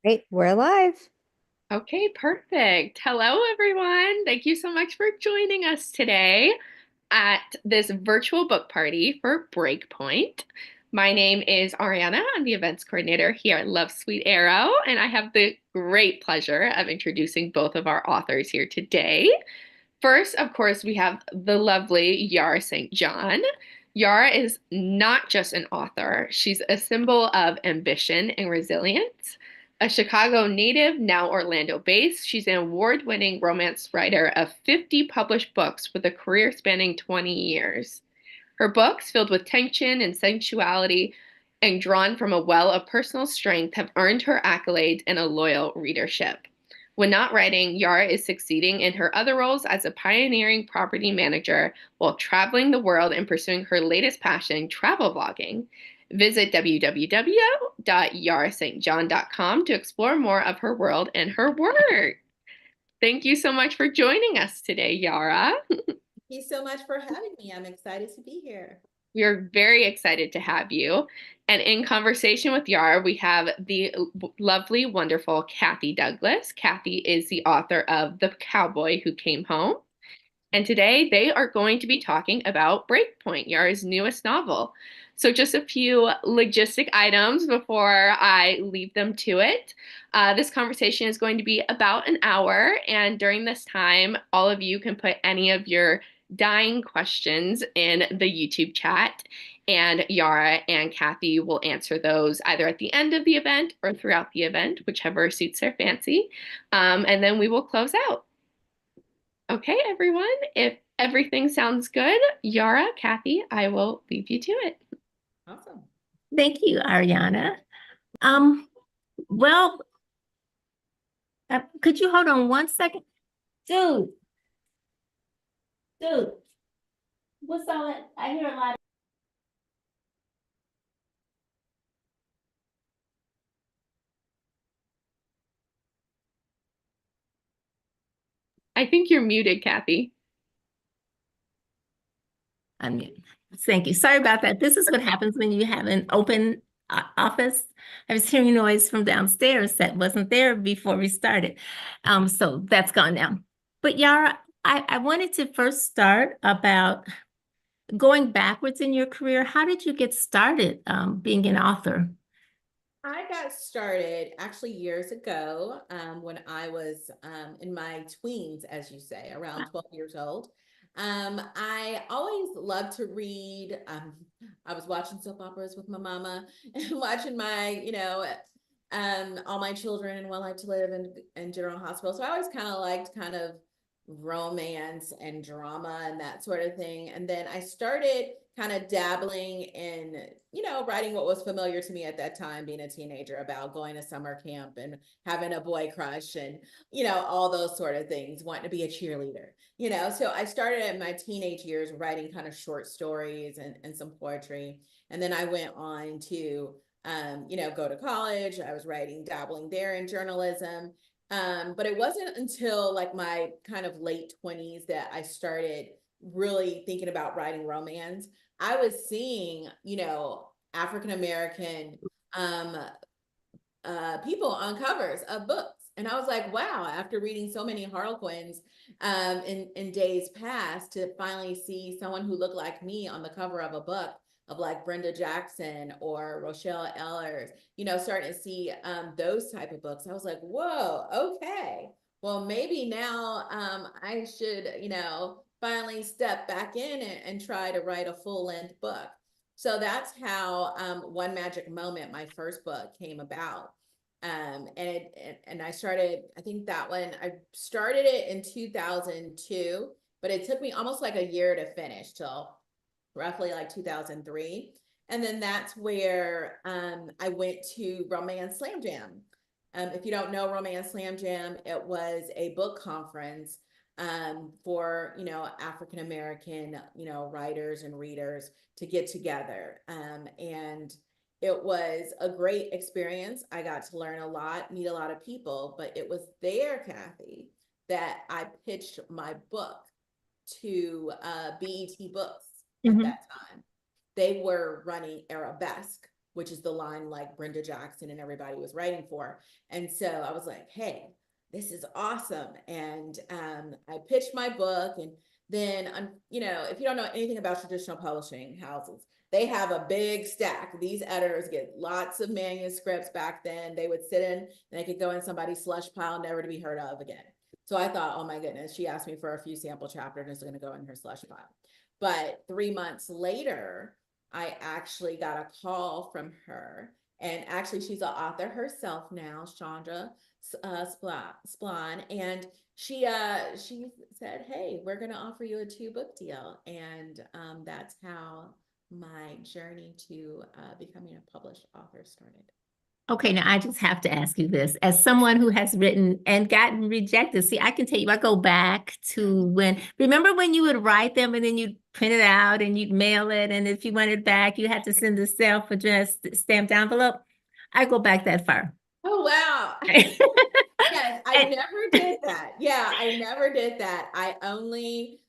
Great, we're live. Okay, perfect. Hello, everyone. Thank you so much for joining us today at this virtual book party for Breakpoint. My name is Ariana. I'm the events coordinator here at Love Sweet Arrow, and I have the great pleasure of introducing both of our authors here today. First, of course, we have the lovely Yara St. John. Yara is not just an author, she's a symbol of ambition and resilience. A Chicago native, now Orlando based, she's an award winning romance writer of 50 published books with a career spanning 20 years. Her books, filled with tension and sensuality and drawn from a well of personal strength, have earned her accolades and a loyal readership. When not writing, Yara is succeeding in her other roles as a pioneering property manager while traveling the world and pursuing her latest passion, travel vlogging. Visit www.yarastjohn.com to explore more of her world and her work. Thank you so much for joining us today, Yara. Thank you so much for having me. I'm excited to be here. We are very excited to have you. And in conversation with Yara, we have the lovely, wonderful Kathy Douglas. Kathy is the author of The Cowboy Who Came Home. And today they are going to be talking about Breakpoint, Yara's newest novel. So, just a few logistic items before I leave them to it. This conversation is going to be about an hour, and during this time, all of you can put any of your dying questions in the YouTube chat, and Yara and Kathy will answer those either at the end of the event or throughout the event, whichever suits their fancy. And then we will close out. Okay, everyone, if everything sounds good, Yara, Kathy, I will leave you to it. Awesome. Thank you, Ariana. Um, well, could you hold on one second? Dude, dude, what's all that? I hear a lot. I think you're muted, Kathy. Unmute. Thank you. Sorry about that. This is what happens when you have an open office. I was hearing noise from downstairs that wasn't there before we started. So that's gone now. But Yara, I wanted to first start about going backwards in your career. How did you get started being an author? I got started actually years ago when I was in my tweens, as you say, around 12 years old. I always loved to read. I was watching soap operas with my mama and watching my, All My Children and One Life to Live and General Hospital. So I always kind of liked kind of romance and drama and that sort of thing. And then I started kind of dabbling in, writing what was familiar to me at that time, being a teenager, about going to summer camp and having a boy crush and, all those sort of things, wanting to be a cheerleader, So I started in my teenage years writing kind of short stories and some poetry. And then I went on to, go to college. I was dabbling there in journalism. But it wasn't until like my kind of late 20s that I started really thinking about writing romance. I was seeing, African American people on covers of books. And I was like, wow, after reading so many Harlequins in days past, to finally see someone who looked like me on the cover of a book of like Brenda Jackson or Rochelle Ellers, starting to see those type of books. I was like, whoa, okay. Well, maybe now I should, finally step back in and try to write a full length book. So that's how One Magic Moment, my first book, came about. And I started, I think that one, I started it in 2002, but it took me almost like a year to finish, till roughly like 2003. And then that's where I went to Romance Slam Jam. If you don't know Romance Slam Jam, it was a book conference for, African American, writers and readers to get together. And it was a great experience. I got to learn a lot, meet a lot of people, but it was there, Kathy, that I pitched my book to BET Books at Mhm. that time. They were running Arabesque. which is the line like Brenda Jackson and everybody was writing for. And so I was like, hey, this is awesome. And I pitched my book. And then, you know, if you don't know anything about traditional publishing houses, they have a big stack. These editors get lots of manuscripts back then. They would sit in and they could go in somebody's slush pile, never to be heard of again. So I thought, oh my goodness, she asked me for a few sample chapters, it's going to go in her slush pile. But 3 months later, I actually got a call from her. And actually, she's an author herself now, Chandra Splon. And she said, hey, we're going to offer you a 2-book deal. And that's how my journey to becoming a published author started. Okay, now I just have to ask you this. As someone who has written and gotten rejected, see, I can tell you, I go back to remember when you would write them and then you'd print it out and you'd mail it, and if you want it back, you had to send a self-addressed stamped envelope? I go back that far. Oh, wow. Yes, I never did that. Yeah, I never did that. I only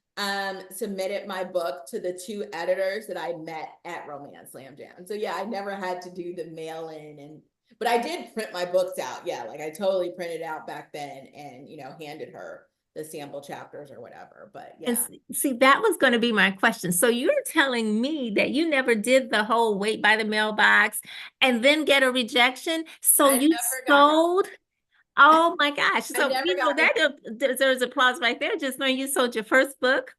submitted my book to the 2 editors that I met at Romance Slam Jam. So yeah, I never had to do the mail-in, but I did print my books out. Yeah, like I totally printed out back then and, you know, handed her the sample chapters or whatever. But yeah. And see, that was going to be my question. So you're telling me that you never did the whole wait by the mailbox and then get a rejection? So you sold? Oh my gosh. So you know that deserves applause right there, just knowing you sold your first book.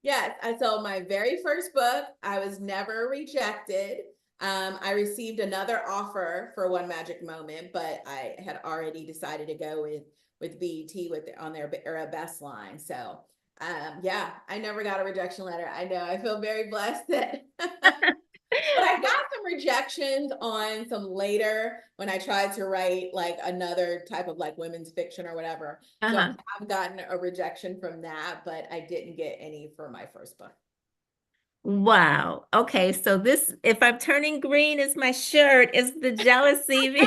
Yes, I sold my very first book. I was never rejected. I received another offer for One Magic Moment, but I had already decided to go with BET on their Arabesque line. So yeah, I never got a rejection letter. I know, I feel very blessed that but I got some rejections on some later when I tried to write like another type of like women's fiction or whatever. So I've gotten a rejection from that, but I didn't get any for my first book. Wow. Okay. So this, if I'm turning green is my shirt, is the jealousy.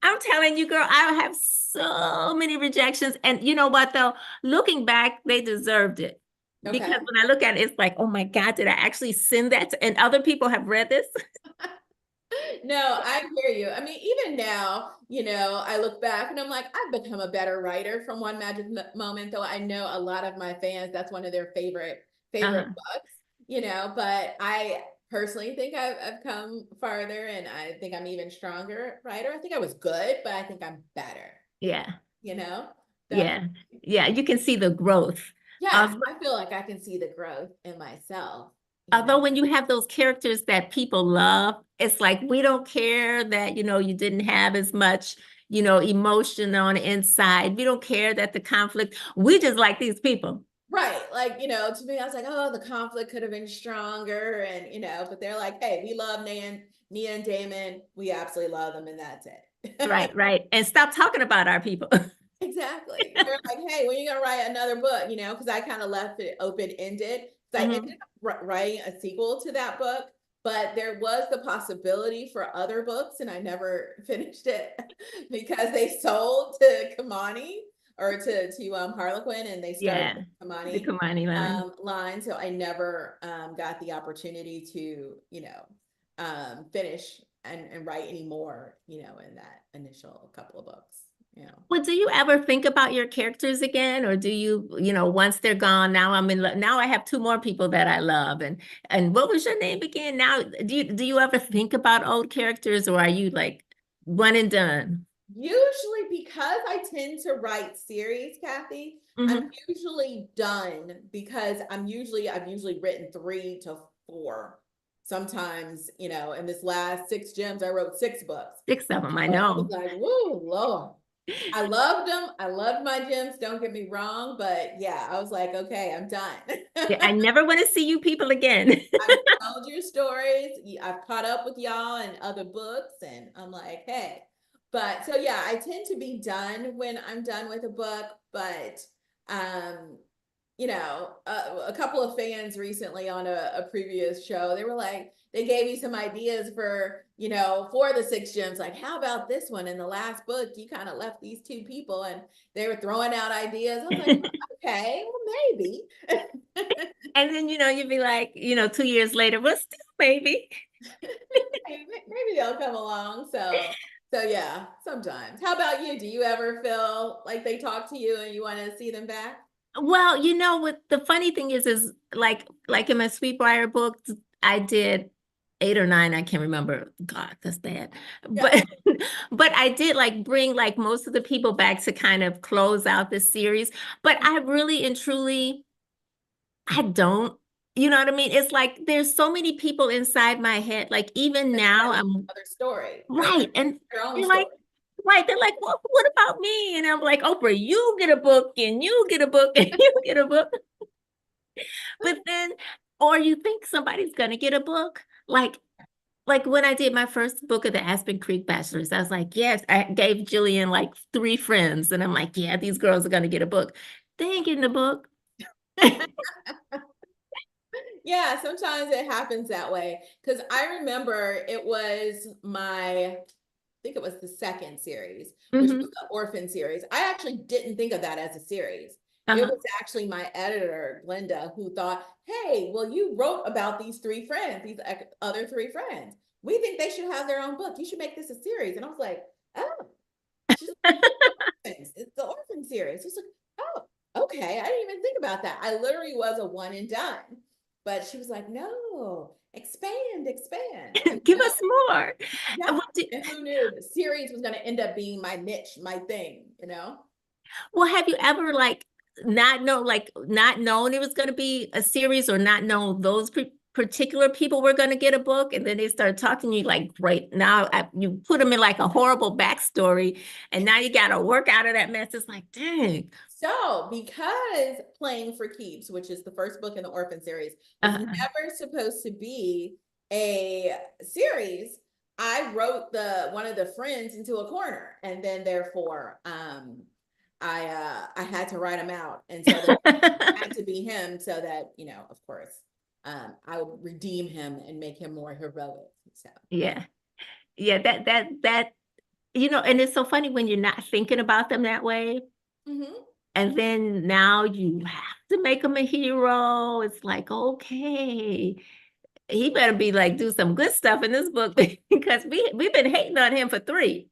I'm telling you, girl, I have so many rejections. And you know what, though? Looking back, they deserved it. Okay. Because when I look at it, it's like, oh my God, did I actually send that? And other people have read this? No, I hear you. I mean, even now, you know, I look back and I'm like, I've become a better writer from One Magic Moment, though I know a lot of my fans, that's one of their favorite books, you know, but I personally think I've come farther and I think I'm even stronger writer. I think I was good, but I think I'm better. Yeah. You know? Yeah. Yeah. You can see the growth. Yeah. I feel like I can see the growth in myself. Although when you have those characters that people love, it's like, we don't care that, you know, you didn't have as much, you know, emotion on the inside. We don't care that the conflict, we just like these people. Right. Like, you know, to me, I was like, oh, the conflict could have been stronger. And, you know, but they're like, hey, we love Nia and Damon. We absolutely love them. And that's it. Right. Right. And stop talking about our people. Exactly. They're like, hey, when are you going to write another book? You know, because I kind of left it open-ended. So I ended up writing a sequel to that book, but there was the possibility for other books and I never finished it because they sold to Kamani or to Harlequin, and they started Kamani, the Kamani line. So I never got the opportunity to, you know, finish and write any more, you know, in that initial couple of books. Yeah. Well, do you ever think about your characters again, or do you, you know, once they're gone, now now I have 2 more people that I love, and what was your name again? Now, do you ever think about old characters, or are you like one and done? Usually, because I tend to write series, Kathy, I'm usually done because I've usually written 3 to 4. Sometimes, you know, in this last 6 gems, I wrote 6 books. 6 of them, I know. I was like, whoa, Lord. I loved them. I loved my gems. Don't get me wrong, but yeah, I was like, okay, I'm done. Yeah, I never want to see you people again. I've told your stories. I've caught up with y'all and other books, and I'm like, hey. But so yeah, I tend to be done when I'm done with a book. But you know, a couple of fans recently on a previous show, they were like, they gave me some ideas for, you know, for the 6 gems, like, how about this one? In the last book, you kind of left these 2 people and they were throwing out ideas. I was like, okay, well, maybe. And then, you know, you'd be like, you know, 2 years later, well, still maybe. Maybe they'll come along. So yeah, sometimes. How about you? Do you ever feel like they talk to you and you want to see them back? Well, you know what the funny thing is like in my Sweetbriar books, I did 8 or 9, I can't remember. God, that's bad. Yeah. But but I did like bring like most of the people back to kind of close out the series. But I really and truly, I don't, you know what I mean? It's like there's so many people inside my head. Like even now, Everybody has I'm another story, right. And their own they're story. like, right, they're like, well, what about me? And I'm like, Oprah, you get a book and you get a book and you get a book. But then, or you think somebody's gonna get a book? Like when I did my first book of the Aspen Creek Bachelors, I was like, yes, I gave Jillian like 3 friends, and I'm like, yeah, these girls are gonna get a book. They ain't getting a book. Yeah, sometimes it happens that way. Because I remember it was I think it was the second series, which was Hmm. the Orphan series. I actually didn't think of that as a series. It Uh-huh. was actually my editor, Glenda, who thought, hey, well, you wrote about these 3 friends, these other 3 friends. We think they should have their own book. You should make this a series. And I was like, oh, she's like, it's the Orphan series. She's like, oh, okay. I didn't even think about that. I literally was a one and done. But she was like, no, expand, expand. And Give us more. yeah, What do- and who knew the series was going to end up being my niche, my thing, you know? Well, have you ever not known it was going to be a series or not known those particular people were going to get a book, and then they start talking to you like, great, now you put them in like a horrible backstory, and now you got to work out of that mess. It's like, dang. So, because Playing for Keeps, which is the first book in the Orphan series, was Uh, never supposed to be a series, I wrote the one of the friends into a corner, and then therefore, I had to write him out, and so there had to be him, so that of course, I would redeem him and make him more heroic. So, yeah, yeah, that and it's so funny when you're not thinking about them that way. mhm. And then now you have to make him a hero. It's like, okay, he better be like do some good stuff in this book because we've been hating on him for 3.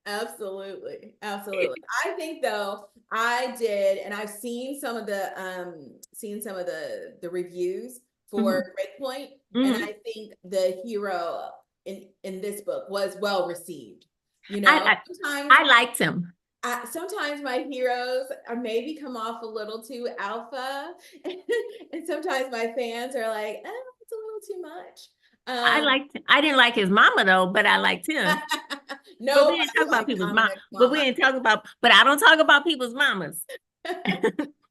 Absolutely. Absolutely. I think though I did, and I've seen some of the reviews for Mhm. Breakpoint, and Mhm. I think the hero in this book was well received. You I, know, I sometimes I liked him. sometimes my heroes are maybe come off a little too alpha, and sometimes my fans are like, oh, it's a little too much. I didn't like his mama though, but I liked him. But we Nobody didn't talk about liked people's mom. Dominic's But we mama. didn't talk about. But I don't talk about people's mamas.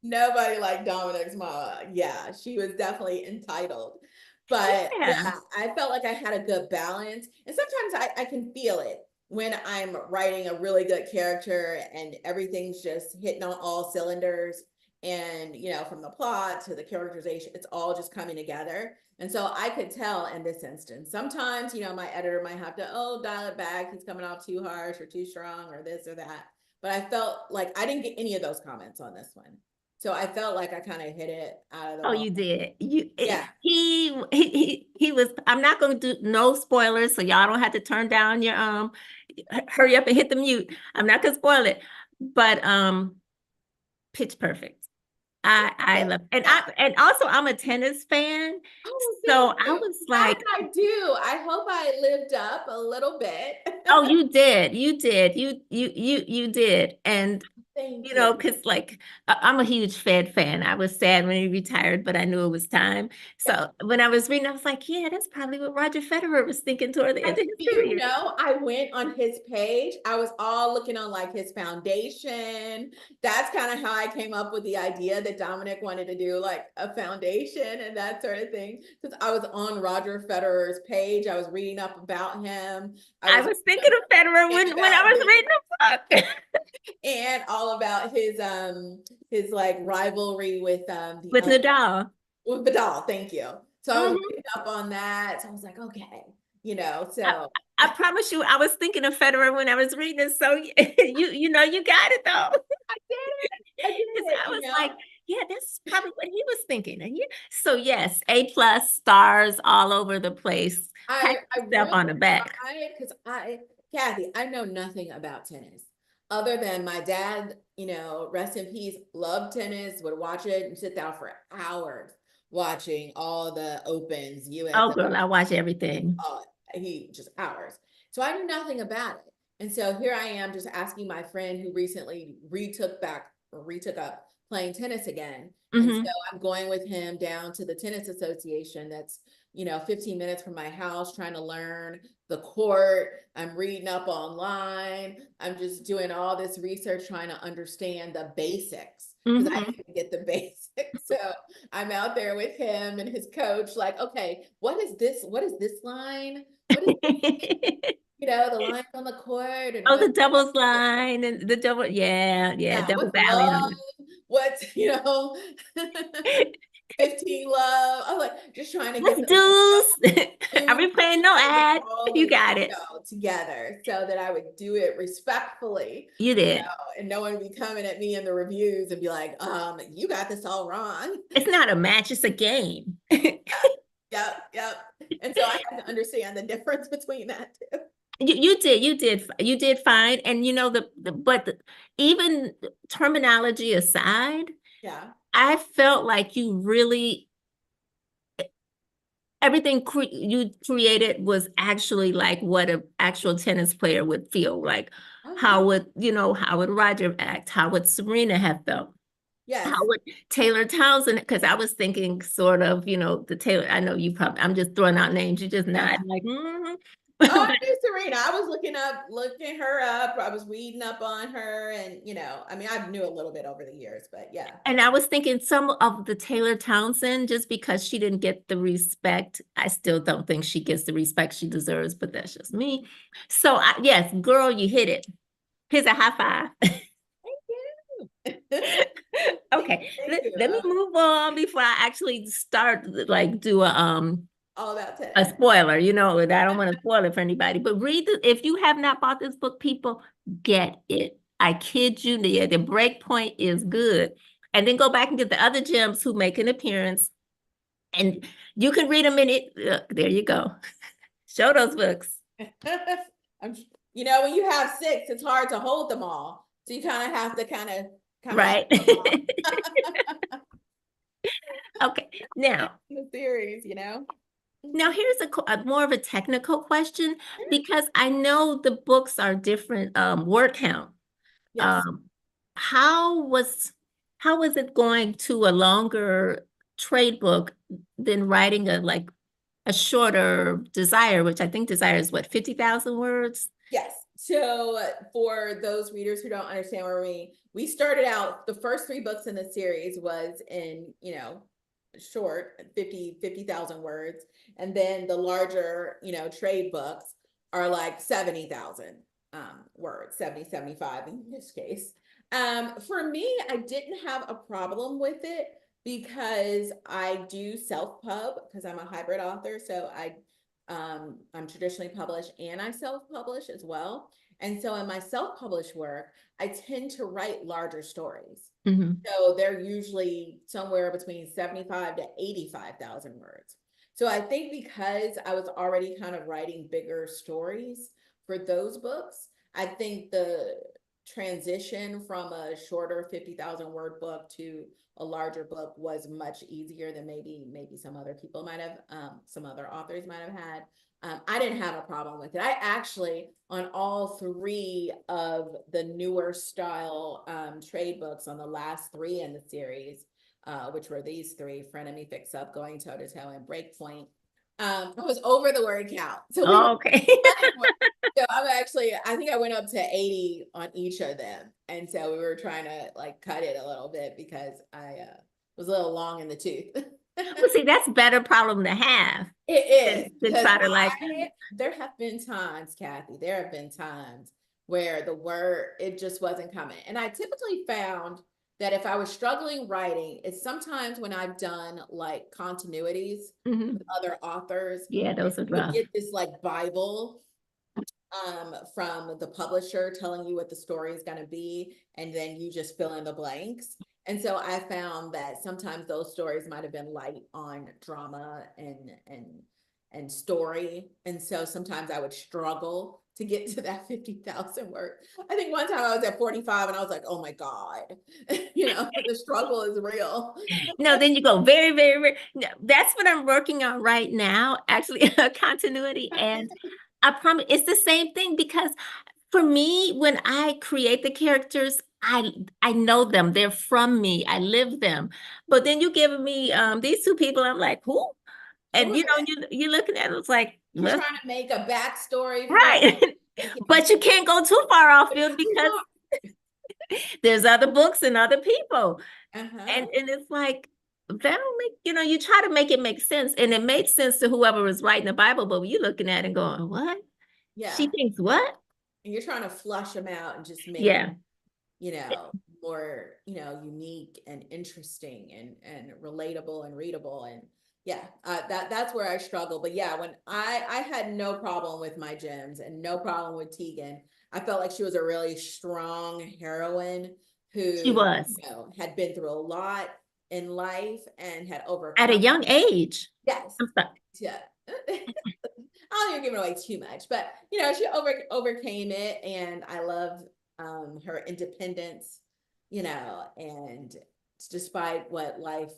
Nobody liked Dominic's mama. Yeah, she was definitely entitled. But Yeah. yeah, I felt like I had a good balance. And sometimes I can feel it when I'm writing a really good character and everything's just hitting on all cylinders. And, from the plot to the characterization, it's all just coming together. And so I could tell in this instance, sometimes, my editor might have to, oh, dial it back. He's coming off too harsh or too strong or this or that. But I felt like I didn't get any of those comments on this one. So I felt like I kind of hit it out of the Oh, ball. you did. Yeah. He was. I'm not going to do no spoilers, so y'all don't have to turn down your hurry up and hit the mute. I'm not going to spoil it, but Pitch Perfect. I love, and Yeah. also I'm a tennis fan, Oh, so thank I you. was Yes, like, I do. I hope I lived up a little bit. oh, you did, and Thank you. because like I'm a huge Fed fan. I was sad when he retired, but I knew it was time. Yeah. So when I was reading, I was like, yeah, that's probably what Roger Federer was thinking toward the end of his career. I went on his page. I was all looking on like his foundation. That's kind of how I came up with the idea that Dominic wanted to do like a foundation and that sort of thing. Because I was on Roger Federer's page. I was reading up about him. I I was was thinking of Federer reading when I about was his reading the book and all about his like rivalry with the with Nadal. with Vidal. Thank you. So I was Mhm. reading up on that. So I was like, okay, I, so I promise you, I was thinking of Federer when I was reading it. So you got it though. I did it. I did 'Cause it, I was like, yeah, that's probably what he was thinking. And so yes, A+ stars all over the place. Pat I yourself on the back. because Kathy, I know nothing about tennis other than my dad, rest in peace, loved tennis, would watch it and sit down for hours watching all the opens, US Oh, Open. girl, I watch everything. He just hours. So I knew nothing about it. And so here I am just asking my friend who recently retook up playing tennis again. And so Hmm. I'm going with him down to the tennis association that's, 15 minutes from my house, trying to learn the court. I'm reading up online. I'm just doing all this research, trying to understand the basics because I Hmm. didn't get the basics. So I'm out there with him and his coach, like, okay, what is this? What is this line? What is, the lines on the court and Oh, the what, doubles line and the double, yeah, yeah, double what's valley on love? What's, 15 love. I'm like, just trying to get what's the deuce? Are we dudes, playing no trying to get ad? all You the got it. together so that I would do it respectfully, You did. and no one would be coming at me in the reviews and be like, you got this all wrong. It's not a match, it's a game. Yep. And so I had to understand the difference between that too. You did fine. And even terminology aside, Yeah. I felt like you really everything you created was actually like what an actual tennis player would feel like. Oh yeah. How would Roger act? How would Serena have felt? How Yes. would Taylor Townsend? Because I was thinking sort of, the Taylor. I know you probably. I'm just throwing out names. You just Yeah. nod like. Mhm. Oh, I knew Serena. I was looking her up. I was reading up on her, and I mean, I knew a little bit over the years, but yeah. And I was thinking some of the Taylor Townsend, just because she didn't get the respect, I still don't think she gets the respect she deserves, but that's just me. So, yes, girl, you hit it. Here's a high five. Thank Okay, Thank let me you. move on before I actually start like do All about a tennis. spoiler. I don't want to spoil it for anybody, but if you have not bought this book, people, get it. I kid you, the break point is good. And then go back and get the other gems who make an appearance. And you can read them in it. There you go. Show those books. When you have six, it's hard to hold them all. So you kind of have to kind of Right. Okay. Now, the series, Now here's a more of a technical question, because I know the books are different word count. Yes. Um, how was it going to a longer trade book than writing a shorter Desire, which I think Desire is what, 50,000 words? Yes. So for those readers who don't understand where we started out, the first three books in the series was in, short 50,000 words. And then the larger, trade books are like 70,000 words, 70, 75 in this case. For me, I didn't have a problem with it because I do self-pub because I'm a hybrid author. So I'm traditionally published and I self-publish as well. And so in my self-published work, I tend to write larger stories. Mhm. So they're usually somewhere between 75 to 85,000 words. So I think because I was already kind of writing bigger stories for those books, I think the transition from a shorter 50,000 word book to a larger book was much easier than maybe some other people might have, some other authors might have had. I didn't have a problem with it. I actually, on all three of the newer style trade books, on the last three in the series, which were these three: Frenemy, Fix Up, Going Toe to Toe, and Breakpoint, I was over the word count. So we were Okay. so I think I went up to 80 on each of them. And so we were trying to like cut it a little bit because I was a little long in the tooth. Well, see, that's a better problem to have It is than because try to there have been times, Kathy, there have been times where the word, it just wasn't coming. And I typically found that if I was struggling writing, it's sometimes when I've done like continuities Mhm. with other authors, Yeah, those are you would rough. get this like Bible from the publisher telling you what the story is going to be, and then you just fill in the blanks. And so I found that sometimes those stories might have been light on drama and and story. And so sometimes I would struggle to get to that 50,000 word. I think one time I was at 45 and I was like, oh my God, the struggle is real. No, then you go very, very, very. No, that's what I'm working on right now, actually, continuity. And I promise it's the same thing because for me, when I create the characters, I know them. They're from me. I live them. But then you give me these two people, I'm like, who? And you're looking at it, it's like, You're well, trying to make a backstory for right. But you can't go too far off field because there's other books and other people. uh-huh. And it's like that don't make, you try to make it make sense. And it made sense to whoever was writing the Bible, but you're looking at it and going, what? She Yeah. thinks what? And you're trying to flush them out and just make Yeah. more, unique and interesting and relatable and readable. And yeah, that's where I struggle. But yeah, when I had no problem with my gems and no problem with Tegan. I felt like she was a really strong heroine She who, was had been through a lot in life and had at a overcome. young age. Yes. I'm sorry. Yeah. I don't even give it away too much, but she overcame it, and I love her independence, and despite what life,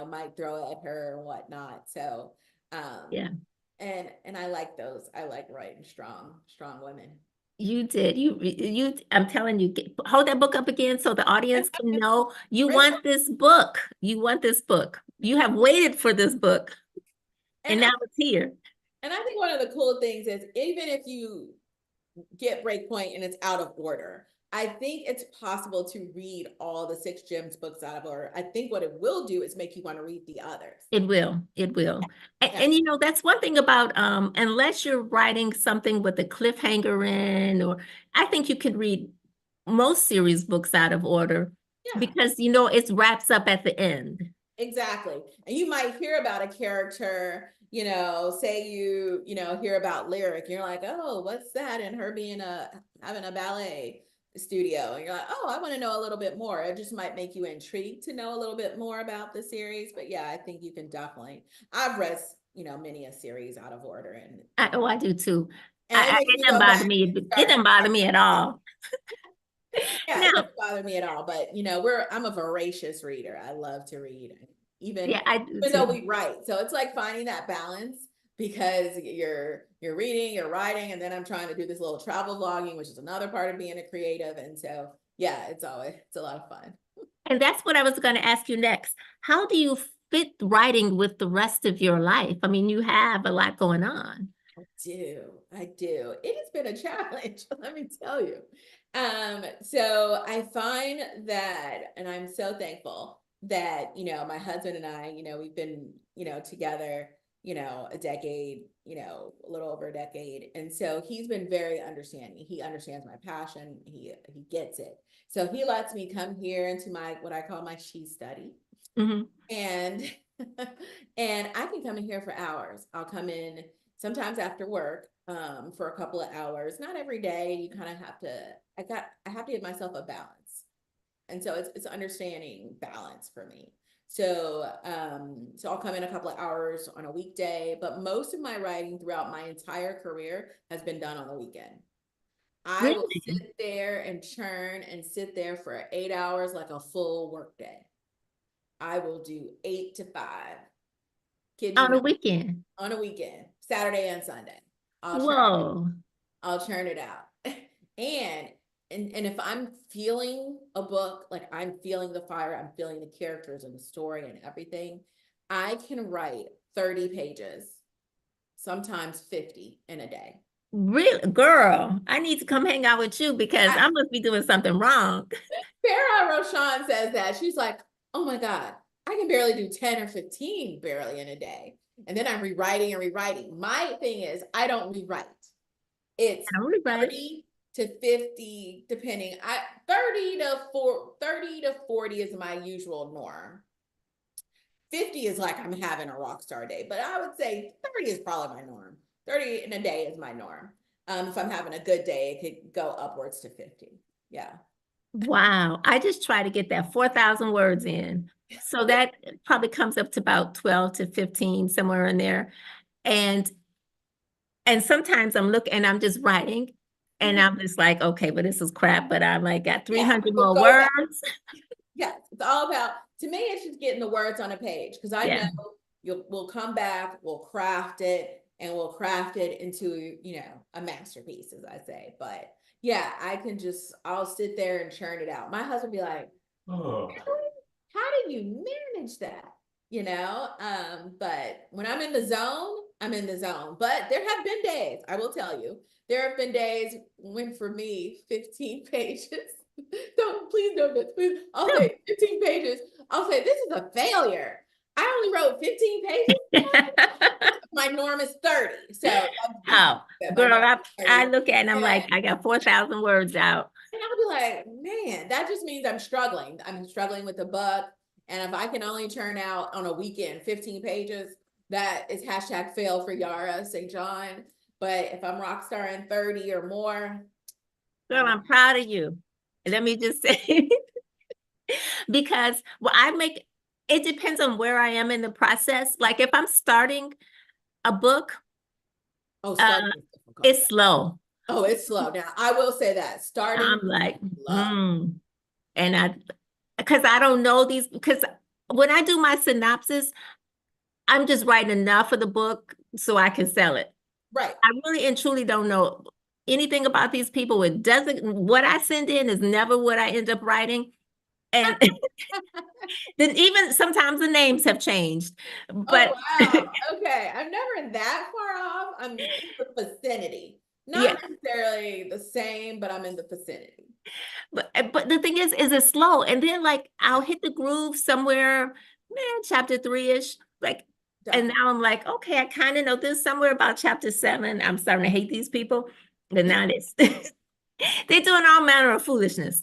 might throw at her and whatnot. So Yeah, and I like those. I like writing strong women. you did. I'm telling you, hold that book up again so the audience can know you Right. want this book. You want this book. You have waited for this book, and And now it's here. I think one of the cool things is even if you get Breakpoint and it's out of order, I think it's possible to read all the 6 Gems books out of order. I think what it will do is make you want to read the others. It will. It will. Yeah. And that's one thing about unless you're writing something with a cliffhanger in, or I think you could read most series books out of order Yeah. because it wraps up at the end. Exactly. And you might hear about a character, say you hear about Lyric, and you're like, oh, what's that? And her having a ballet studio. And you're like, oh, I want to know a little bit more. It just might make you intrigued to know a little bit more about the series. But yeah, I think you can definitely, I've read, many a series out of order, and I do too. it makes It me doesn't go bother back me. and It start. doesn't bother me at all. Yeah, Now, it doesn't bother me at all. But I'm a voracious reader. I love to read, yeah, I do even though too. we write. So it's like finding that balance because you're reading, you're writing, and then I'm trying to do this little travel vlogging, which is another part of being a creative. And so yeah, it's a lot of fun. And that's what I was going to ask you next. How do you fit writing with the rest of your life? I mean, you have a lot going on. I do. It has been a challenge, let me tell you. So I find that, and I'm so thankful that, my husband and I, we've been, together, a decade, a little over a decade. And so he's been very understanding. He understands my passion. He gets it. So he lets me come here into what I call my she study. Mm-hmm. And and I can come in here for hours. I'll come in sometimes after work for a couple of hours. Not every day. You kind of have to. I have to give myself a balance, and so it's understanding balance for me. So so I'll come in a couple of hours on a weekday, but most of my writing throughout my entire career has been done on the weekend. I will sit there and churn and sit there for 8 hours like a full work day. I will do 8 to 5. Kid you On a not. weekend. On a weekend, Saturday and Sunday. Whoa. I'll churn it out. And if I'm feeling a book, like I'm feeling the fire, I'm feeling the characters and the story and everything, I can write 30 pages, sometimes 50 in a day. Really, girl, I need to come hang out with you because I must be doing something wrong. Farah Roshan says that. She's like, oh my God, I can barely do 10 or 15 barely in a day. And then I'm rewriting and rewriting. My thing is, I don't rewrite. It's 30 to 50, depending. 30 to 40 is my usual norm. 50 is like I'm having a rock star day, but I would say 30 is probably my norm. 30 in a day is my norm. If I'm having a good day, it could go upwards to 50. Yeah. Wow. I just try to get that 4,000 words in. So that probably comes up to about 12 to 15, somewhere in there. And sometimes I'm looking and I'm just writing and I'm just like, okay, but this is crap, but I like got 300 we'll more go back. words. Yes, it's all about, to me, it's just getting the words on a page, because I Yeah. know we'll come back, we'll craft it, and we'll craft it into, a masterpiece, as I say. But yeah, I'll sit there and churn it out. My husband be like, Oh. "Really? How do you manage that?" But when I'm in the zone, I'm in the zone. But there have been days, I will tell you, there have been days when for me, 15 pages. Please don't, please. I'll No. say 15 pages. I'll say this is a failure. I only wrote 15 pages. My norm is 30. So Oh, my girl, norm is 30. I look at it and I'm like, And I got 4,000 words out. I'll be like, man, that just means I'm struggling. I'm struggling with the book. And if I can only churn out on a weekend 15 pages, that is hashtag fail for Yara St. John. But if I'm rock star in 30 or more, Girl, I'm proud of you. Let me just say, because it depends on where I am in the process. Like if I'm starting a book, starting is difficult. it's slow. Oh, it's slow. Now, I will say that starting, I'm like, slow. and because I don't know because when I do my synopsis, I'm just writing enough of the book so I can sell it. Right. I really and truly don't know anything about these people. What I send in is never what I end up writing. And then even sometimes the names have changed. But Oh, wow. Okay. I'm never that far off. I'm in the vicinity. Not yeah, necessarily the same, but I'm in the vicinity. but the thing is it's slow. And then like I'll hit the groove somewhere, man, chapter 3-ish. Like, and now I'm like, okay, I kind of know this somewhere about chapter 7. I'm starting to hate these people. But now they're doing all manner of foolishness.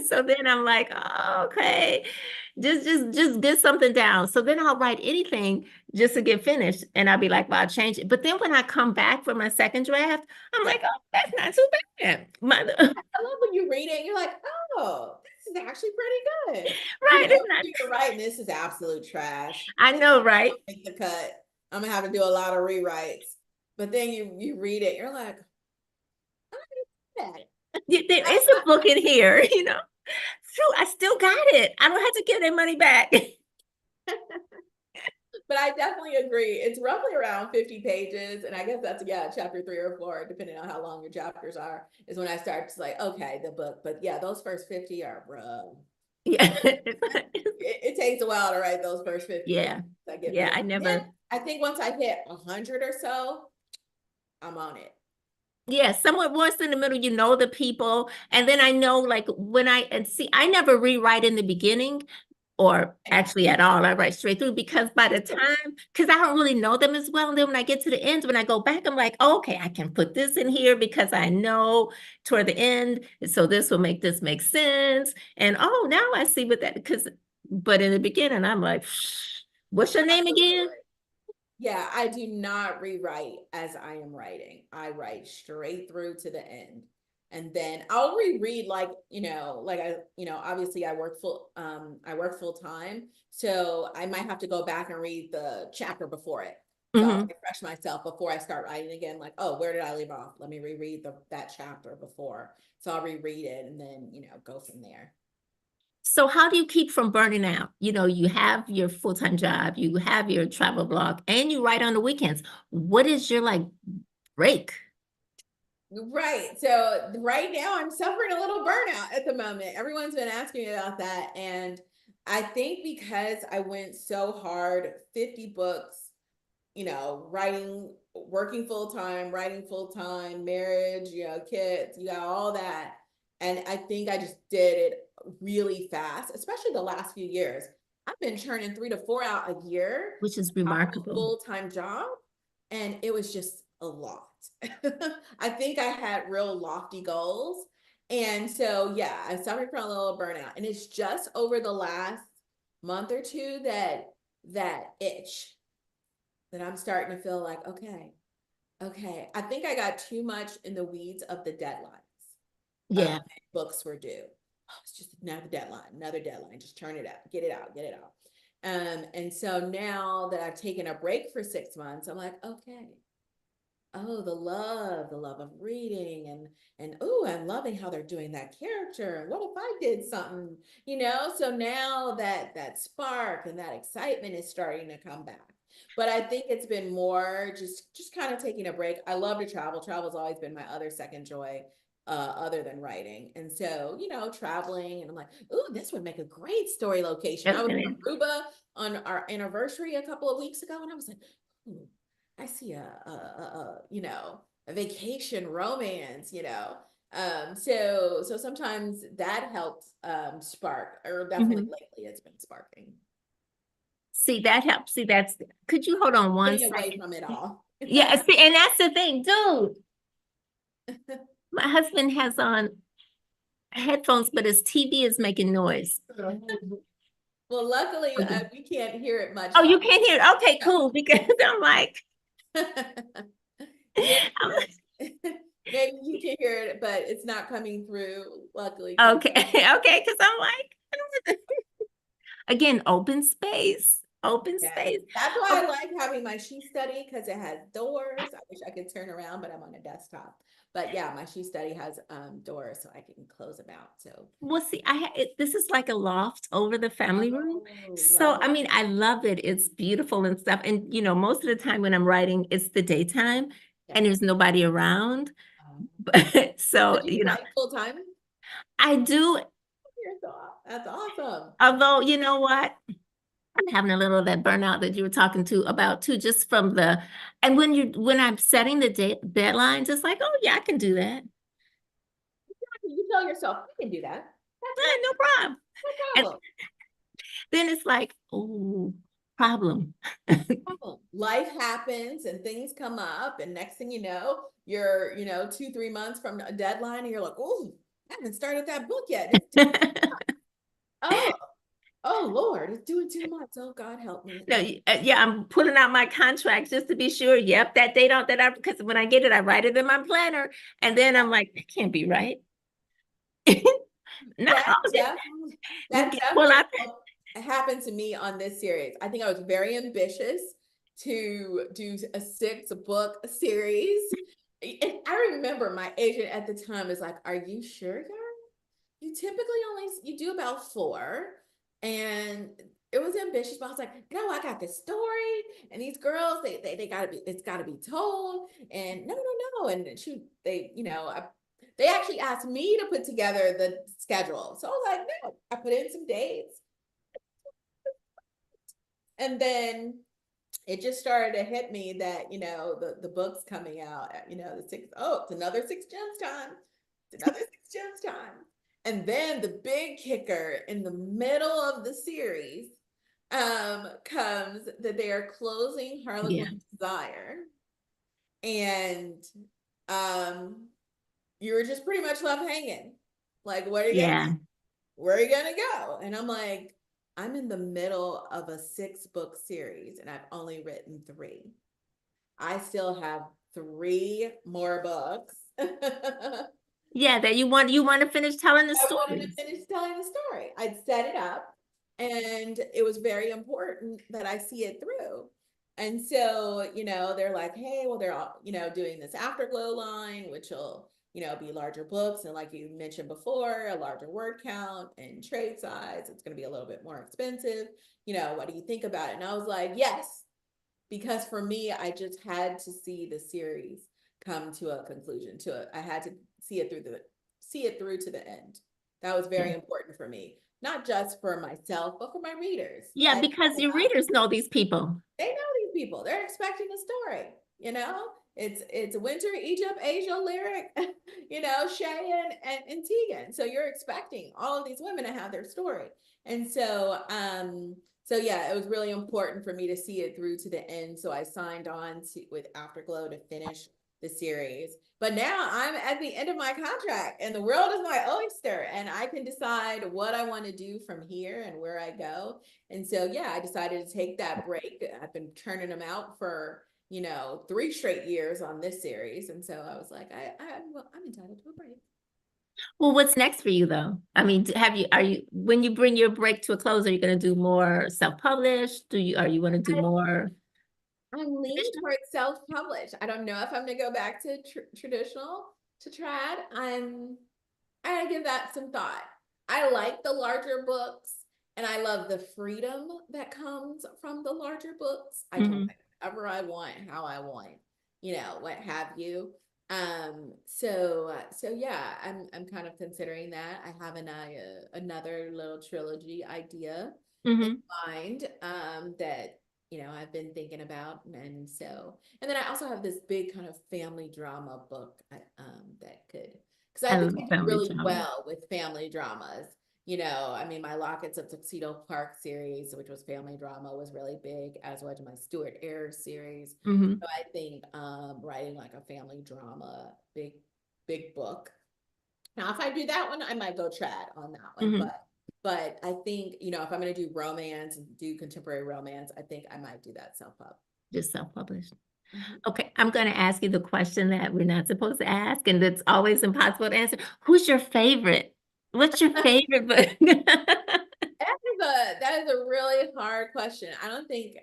So then I'm like, oh, okay, just get something down. So then I'll write anything just to get finished. And I'll be like, well, I'll change it. But then when I come back for my second draft, I'm like, oh, that's not too bad. I love when you read it and you're like, oh, this is actually pretty good. Right. It's not, You're right, and this is absolute trash. I know, right? Make the cut. I'm gonna have to do a lot of rewrites. But then you read it, you're like, I didn't There is a book in here, True, I still got it. I don't have to give their money back. But I definitely agree. It's roughly around 50 pages. And I guess that's, chapter 3 or 4, depending on how long your chapters are, is when I start to like, okay, the book. But yeah, those first 50 are rough. Yeah. It takes a while to write those first 50. Yeah. Yeah, I never. I think once I hit 100 or so, I'm on it. Yeah, somewhere once in the middle, the people. And then I know like I never rewrite in the beginning or actually at all. I write straight through because by the time, because I don't really know them as well. And then when I get to the end, when I go back, I'm like, oh, okay, I can put this in here because I know toward the end. So this will make this make sense. And oh, now I see but in the beginning, I'm like, what's your name again? Yeah, I do not rewrite as I am writing. I write straight through to the end. And then I'll reread obviously I work full time. So I might have to go back and read the chapter before it. So I'll refresh myself before I start writing again, like, oh, where did I leave off? Let me reread that chapter before. So I'll reread it and then, go from there. So how do you keep from burning out? You have your full-time job, you have your travel blog, and you write on the weekends. What is your break? Right. So right now I'm suffering a little burnout at the moment. Everyone's been asking me about that. And I think because I went so hard, 50 books, working full time, marriage, kids, you got all that. And I think I just did it really fast, especially the last few years. I've been churning 3 to 4 out a year, Which is remarkable. Full-time job. And it was just a lot. I think I had real lofty goals. And so, yeah, I'm suffering from a little burnout. And it's just over the last month or two that itch that I'm starting to feel like, okay, I think I got too much in the weeds of the deadlines. Yeah. Books were due. Oh, it's just another deadline, just turn it out, get it out. And so now that I've taken a break for 6 months, I'm like, okay, oh, the love of reading, and oh, I'm loving how they're doing that character. And what if I did something, So now that spark and that excitement is starting to come back. But I think it's been more just kind of taking a break. I love to travel. Travel's always been my other second joy, other than writing. And so, traveling, and I'm like, ooh, this would make a great story location. I was Doesn't in it? Aruba on our anniversary a couple of weeks ago, and I was like, ooh, I see a vacation romance, so sometimes that helps spark, or definitely Mhm. lately it's been sparking. See, that helps. See, could you hold on one Getting away second? from it all. Yeah, see, and that's the thing, dude. My husband has on headphones, but his TV is making noise. Well, luckily Okay. we can't hear it much Oh, you though. can't hear it? Okay, cool. Because I'm like, Yeah, I'm like, maybe you can hear it, but it's not coming through, luckily. okay, okay, because I'm like, I don't again, open Yeah, space. that's why Oh, I like having my She Study, because it has doors. I wish I could turn around, but I'm on a desktop. But yeah, my She Study has doors, so I can close them out. So, well, see, this is like a loft over the family room. oh, So, love I it. mean, I love it. It's beautiful and stuff. And, most of the time when I'm writing, it's the daytime Yeah. and there's nobody around. Um, But so, but you write full time? I do, That's awesome. although, you know what? I'm having a little of that burnout that you were talking to about too, just from and when I'm setting the deadlines, it's like, oh yeah, I can do that. You tell yourself, I can do that. That's Yeah, no problem. no And problem. then it's like, oh, problem. Problem. Life happens and things come up, and next thing you know, you're 2-3 months from a deadline, and you're like, oh, I haven't started that book yet. It's due. Oh, oh Lord, it's due in 2 months. Oh God, help me. No, yeah, I'm pulling out my contracts just to be sure. Yep, that date on that because when I get it, I write it in my planner, and then I'm like, that can't be right. Not That all day. definitely, You that can pull definitely out. happened to me on this series. I think I was very ambitious to do a 6-book series. And I remember my agent at the time is like, "Are you sure, girl? You typically you do about 4." And it was ambitious, but I was like, no, I got this story, and these girls, they gotta be, it's gotta be told. And no. And they actually asked me to put together the schedule. So I was like, no, I put in some dates. And then it just started to hit me that, the book's coming out, it's another Six Gems time. It's another Six Gems time. And then the big kicker in the middle of the series comes that they are closing Yeah, Harlequin Desire. And um you were just pretty much left hanging. Like, what are you gonna yeah. do? Where are you gonna go? And I'm like, I'm in the middle of a 6-book series, and I've only written 3. I still have 3 more books. I Yeah, that you want to finish telling the wanted to stories. finish telling the story. I'd set it up, and it was very important that I see it through. And so, they're like, hey, well, they're all, doing this Afterglow line, which will, be larger books. And like you mentioned before, a larger word count and trade size. It's going to be a little bit more expensive. What do you think about it? And I was like, yes, because for me, I just had to see the series come to a conclusion. I had to see it through to the end. That was very Yeah. important for me, not just for myself, but for my readers. Yeah, Like, because your readers know these people. they know these people. They're expecting a story. It's Winter, Egypt, Asia, Lyric, Shay and Tegan. So you're expecting all of these women to have their story. And so yeah, it was really important for me to see it through to the end. So I signed on with Afterglow to finish the series. But now I'm at the end of my contract, and the world is my oyster, and I can decide what I want to do from here and where I go. And so, yeah, I decided to take that break. I've been turning them out for, 3 straight years on this series. And so I was like, I'm entitled to a break. Well, what's next for you though? I mean, are you, when you bring your break to a close, are you going to do more self-published? Are you want to do more I'm leaning traditional? towards self-published. I don't know if I'm gonna go back to traditional to trad. I gotta give that some thought. I like the larger books and I love the freedom that comes from the larger books. I can Mhm. write whatever I want, how I want, what have you. So yeah, I'm kind of considering that. I have another little trilogy idea in Mhm. mind that I've been thinking about. And then I also have this big kind of family drama book that could, because I I think love I do family really drama. well with family dramas. I mean, my Lockets of Tuxedo Park series, which was family drama, was really big, as was my Stuart Ayres series. Mhm. So I think writing like a family drama, big book. Now, if I do that one, I might go trad on that one. Mhm. But I think, if I'm gonna do romance and do contemporary romance, I think I might do that self-pub. Just self-published. Mhm. Okay, I'm going to ask you the question that we're not supposed to ask, and that's always impossible to answer. Who's your favorite? What's your favorite book? That is a really hard question. I don't think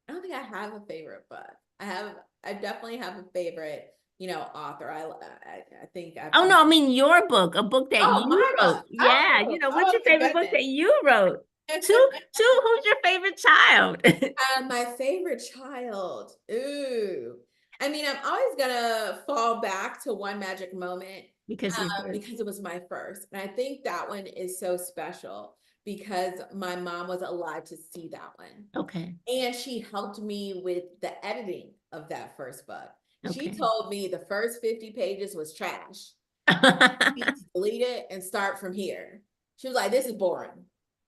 I have a favorite book. I definitely have a favorite, author. I think Oh no, I mean your book, a book that oh, you my book. wrote. Yeah, what's Oh your my favorite book goodness. that you wrote? Who's your favorite child? My favorite child. Ooh. I mean, I'm always gonna fall back to One Magic Moment Because you're first. because it was my first. And I think that one is so special because my mom was alive to see that one. Okay. And she helped me with the editing of that first book. She Okay. told me the first 50 pages was trash. You need to delete it and start from here. She was like, this is boring.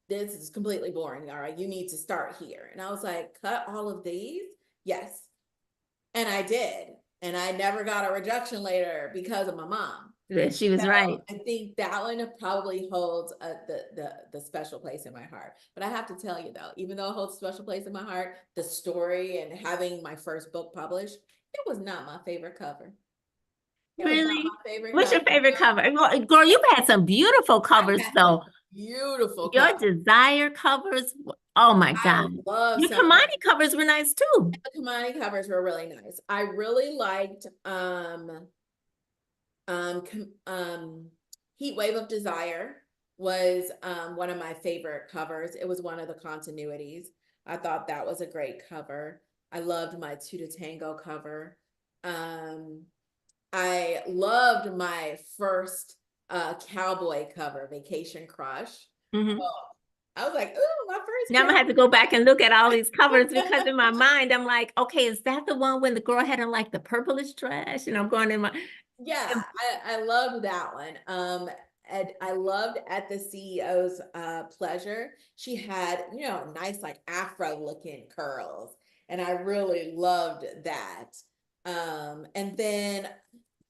This is completely boring. All right, you need to start here. And I was like, cut all of these? Yes. And I did. And I never got a rejection letter because of my mom. She was So right. I think that one probably holds the special place in my heart. But I have to tell you though, even though it holds a special place in my heart, the story and having my first book published, it was not my favorite cover. It was not Really? my favorite What's your cover. favorite cover? Well, girl, you've had some beautiful I covers had some though. beautiful Your covers. Desire covers, oh my I God. love Your some of Kamani covers were nice too. the Kamani covers were really nice. I really liked Heat Wave of Desire was one of my favorite covers. It was one of the continuities. I thought that was a great cover. I loved my Two to Tango cover. I loved my first cowboy cover, Vacation Crush. Mhm. Oh, I was like, ooh, my Now I'm first gonna have to go back and look at all these covers because in my mind I'm like, okay, is that the one when the girl had on like the purplish dress? And I'm going in my Yeah, I loved that one. And I loved At the CEO's Pleasure. She had, nice like Afro looking curls, and I really loved that. And then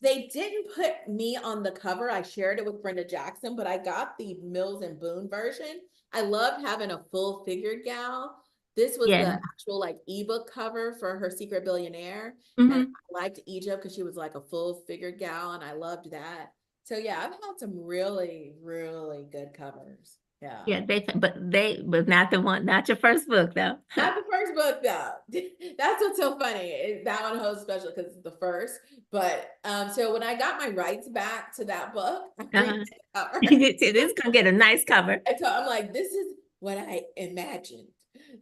they didn't put me on the cover. I shared it with Brenda Jackson, but I got the Mills and Boone version. I loved having a full figured gal. This was yeah. the actual like ebook cover for Her Secret Billionaire. And Hmm. I liked Egypt because she was like a full figured gal, and I loved that. So yeah, I've had some really, really good covers. Yeah. Yeah, but not the one, not your first book though. Not the first book though. That's what's so funny. That one holds special because it's the first. But so when I got my rights back to that book, I redid Uh-huh. the cover. This is gonna get a nice cover. I'm like, this is what I imagined.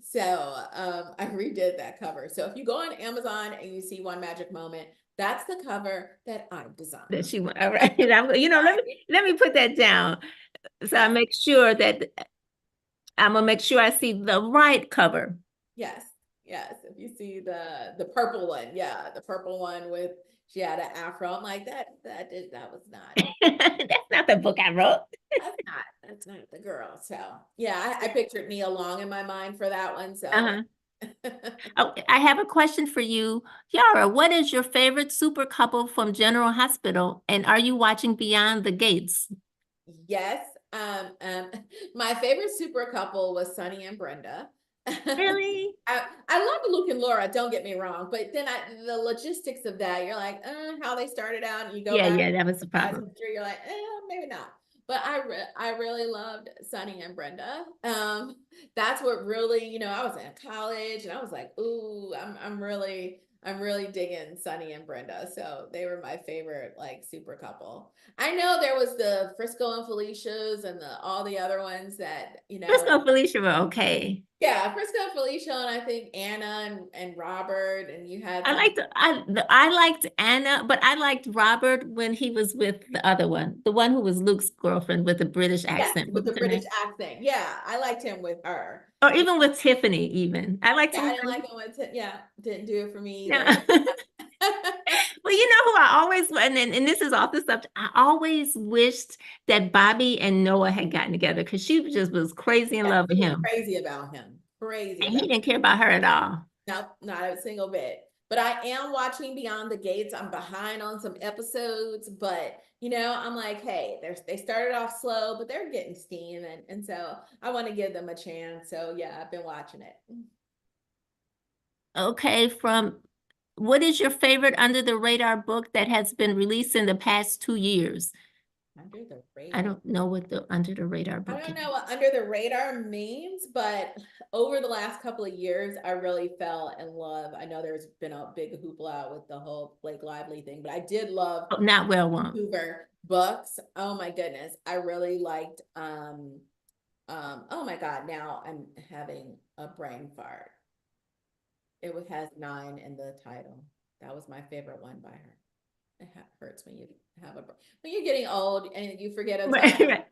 So I redid that cover. So if you go on Amazon and you see One Magic Moment, that's the cover that I designed. That she went, all right. Let me put that down. So I Yes, make sure that I'm gonna make sure I see the right cover. yes, yes. If you see the purple one, yeah, the purple one with she had an afro. I'm like that was not. That's not the book I wrote. That's not the girl. So yeah, I pictured Nia Long in my mind for that one. So Uh-huh. Oh, I have a question for you. Yara, what is your favorite super couple from General Hospital? And are you watching Beyond the Gates? yes, my favorite super couple was Sunny and Brenda. Really? I love Luke and Laura, don't get me wrong, but then the logistics of that, you're like, how they started out, and you go Yeah, back yeah, that was the guys' problem. history, you're like, maybe not. But I really loved Sunny and Brenda. That's what really, I was in college and I was like, ooh, I'm really digging Sunny and Brenda. So they were my favorite, like, super couple. I know there was the Frisco and Felicia's and all the other ones that, Frisco and Felicia were okay. yeah, Frisco and Felicia, and I think Anna and Robert, and you had some. I liked Anna, but I liked Robert when he was with the one who was Luke's girlfriend with the British Yes, accent. with What the was her British name? accent. Yeah, I liked him with her. Or even with Tiffany, even. I liked Yeah, him. I didn't like him with yeah, didn't do it for me Yeah. either. Well, you know who I always, and this is off the subject, I always wished that Bobby and Noah had gotten together because she just was crazy in Yeah, love with she was him. crazy about him. Crazy And about he didn't care about her at all. Nope, not a single bit. But I am watching Beyond the Gates. I'm behind on some episodes, but I'm like, hey, they started off slow, but they're getting steam, and so I want to give them a chance. So yeah, I've been watching it. Okay, what is your favorite under the radar book that has been released in the past 2 years? Under the I radar. don't know what the under the radar I book don't is. know what under the radar means, but over the last couple of years, I really fell in love. I know there's been a big hoopla with the whole Blake Lively thing, but I did love Oh, not well one. Hoover books. Oh my goodness. I really liked oh my God, now I'm having a brain fart. Has 9 in the title. That was my favorite one by her. It hurts when you have when you're getting old and you forget a Right, title. right.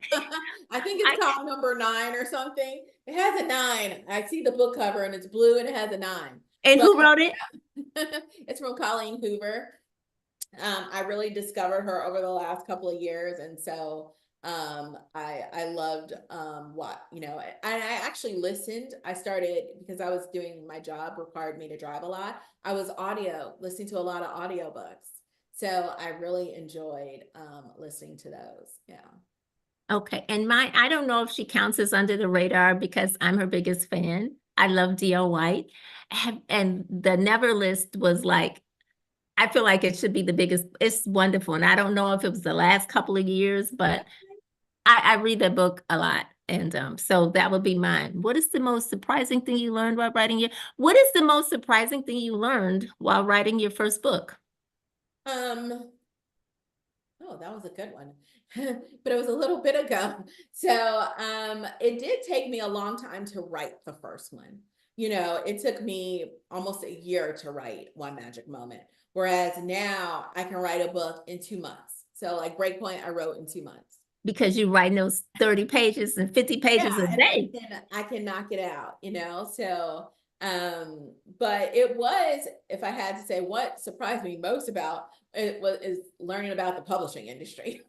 I think it's I, called number 9 or something. It has a 9. I see the book cover and it's blue and it has a 9. and But who wrote it? it's from Colleen Hoover. I really discovered her over the last couple of years, and so I loved what I actually listened. I started because I was doing my job required me to drive a lot. I was listening to a lot of audiobooks. So I really enjoyed listening to those. Yeah. Okay, and I don't know if she counts as under the radar because I'm her biggest fan. I love D.L. White. And the Never list was like, I feel like it should be the biggest. It's wonderful. And I don't know if it was the last couple of years, but I read that book a lot. And so that would be mine. What is the most surprising thing you learned while what is the most surprising thing you learned while writing your first book? Um, oh, that was a good one. But it was a little bit ago. So it did take me a long time to write the first one. It took me almost a year to write One Magic Moment. Whereas now I can write a book in 2 months. So like Breakpoint, I wrote in 2 months. Because you write those 30 pages and 50 pages a Yeah, and day. I can knock it out, so but it was, if I had to say what surprised me most about it is learning about the publishing industry.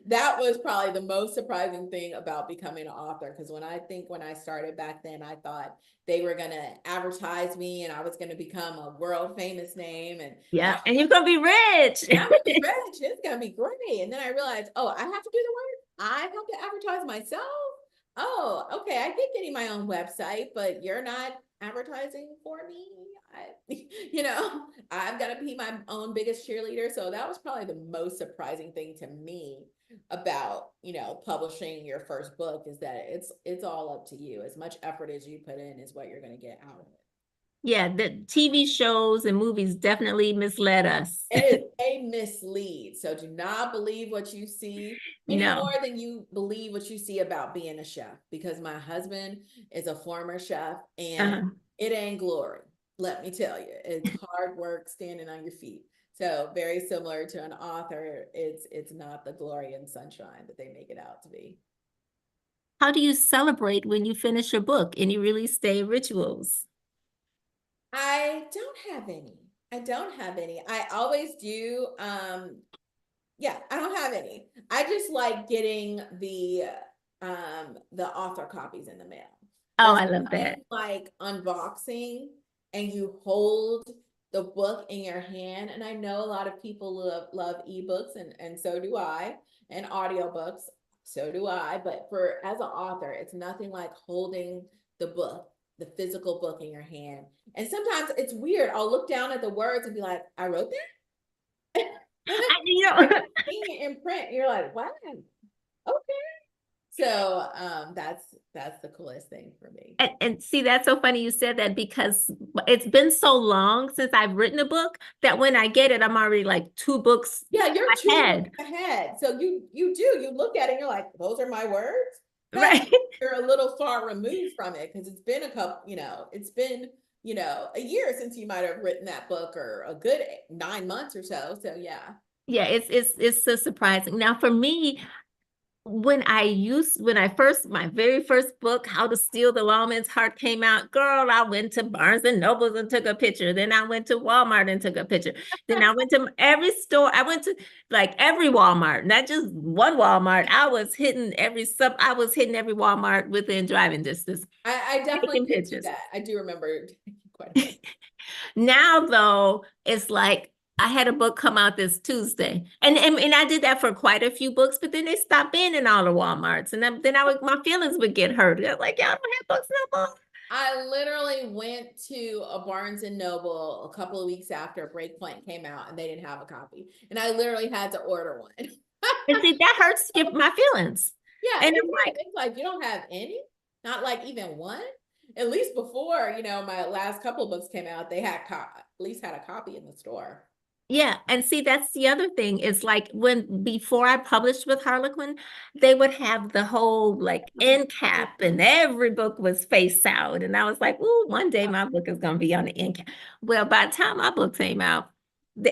That was probably the most surprising thing about becoming an author, because when I started back then, I thought they were going to advertise me and I was going to become a world famous name, and Yeah, and you're gonna be rich. I'm gonna be rich. It's gonna be great. And then I realized, oh, I have to do the work. I have to advertise myself. Oh, okay. I get getting my own website, but you're not advertising for me. I've got to be my own biggest cheerleader. So that was probably the most surprising thing to me about, publishing your first book, is that it's all up to you. As much effort as you put in is what you're going to get out of it. Yeah, the TV shows and movies definitely misled us. They mislead. So do not believe what you see any No. more than you believe what you see about being a chef, because my husband is a former chef and Uh-huh. it ain't glory. Let me tell you, it's hard work standing on your feet. So very similar to an author, it's not the glory and sunshine that they make it out to be. How do you celebrate when you finish your book? Any release day rituals? I don't have any. I don't have any. I always do. Yeah, I don't have any. I just like getting the author copies in the mail. Oh, There's I love that. nothing like unboxing and you hold the book in your hand. And I know a lot of people love ebooks, and so do I, and audiobooks, so do I. But as an author, it's nothing like holding the book the physical book in your hand. And sometimes it's weird. I'll look down at the words and be like, I wrote that? You know, Seeing it in print, you're like, wow, okay. So that's the coolest thing for me. and see, that's so funny you said that because it's been so long since I've written a book that when I get it, I'm already like 2 books Yeah, you're 2 ahead. books ahead. So you look at it and you're like, those are my words. Right. You're a little far removed from it because it's been a couple, it's been, a year since you might have written that book, or a good 9 months or so. So yeah. Yeah, it's so surprising. Now for me, my very first book, How to Steal the Lawman's Heart, came out, girl, I went to Barnes and Nobles and took a picture. Then I went to Walmart and took a picture. Then I went to every store. I went to like every Walmart, not just one Walmart. I was hitting every Walmart within driving distance, I definitely taking did do pictures. that. I do remember quite a bit. Now, though, it's like I had a book come out this Tuesday, and I did that for quite a few books, but then they stopped being in all the Walmarts, and then my feelings would get hurt. They're like, y'all don't have books no more. I literally went to a Barnes and Noble a couple of weeks after Breakpoint came out, and they didn't have a copy, and I literally had to order one. And see, that hurts my feelings. Yeah, And it's I'm like, like you don't have any, not like even one. At least before, my last couple of books came out, they had at least had a copy in the store. yeah, and see, that's the other thing. Is like before I published with Harlequin, they would have the whole like end cap, and every book was face out. And I was like, "Ooh, one day my book is gonna be on the end cap." Well, by the time my book came out, they